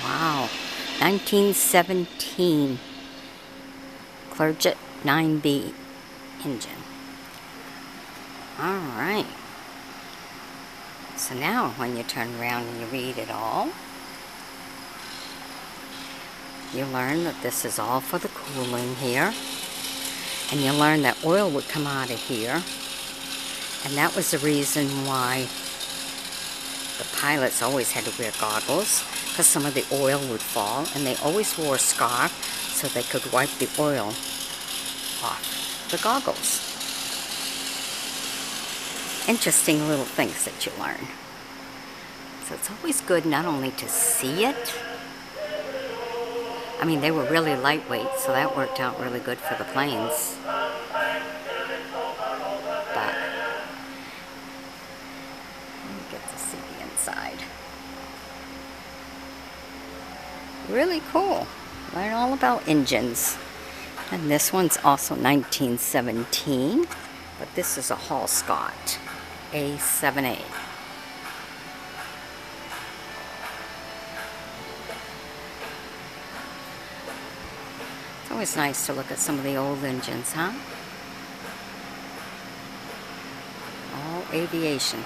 Wow. 1917 Clerget 9B engine. Alright. So now when you turn around and you read it all, you learn that this is all for the cooling here. And you learn that oil would come out of here. And that was the reason why the pilots always had to wear goggles, because some of the oil would fall, and they always wore a scarf so they could wipe the oil off the goggles. Interesting little things that you learn. So it's always good not only to see it. I mean, they were really lightweight, so that worked out really good for the planes. But you get to see the inside. Really cool. Learn all about engines. And this one's also 1917, but this is a Hall Scott A7A. It's always nice to look at some of the old engines, huh? All aviation.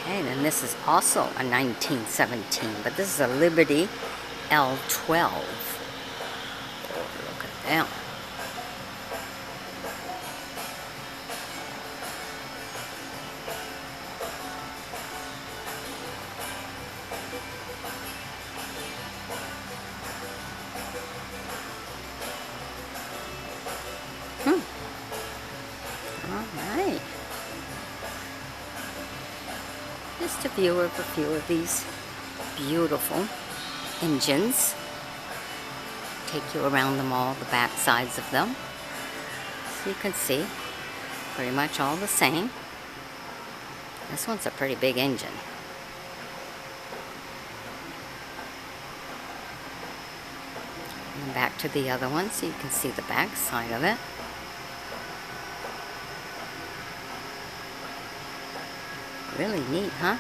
Okay, then this is also a 1917, but this is a Liberty L12. Look at them. Alright. Just a view of a few of these beautiful engines. Take you around them all, the back sides of them. So you can see pretty much all the same. This one's a pretty big engine. And back to the other one so you can see the back side of it. Really neat, huh?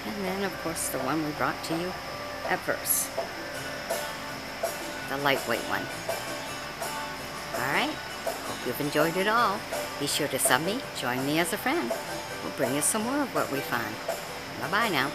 And then, of course, the one we brought to you at first. The lightweight one. Alright, hope you've enjoyed it all. Be sure to sub me, join me as a friend. We'll bring you some more of what we find. Bye-bye now.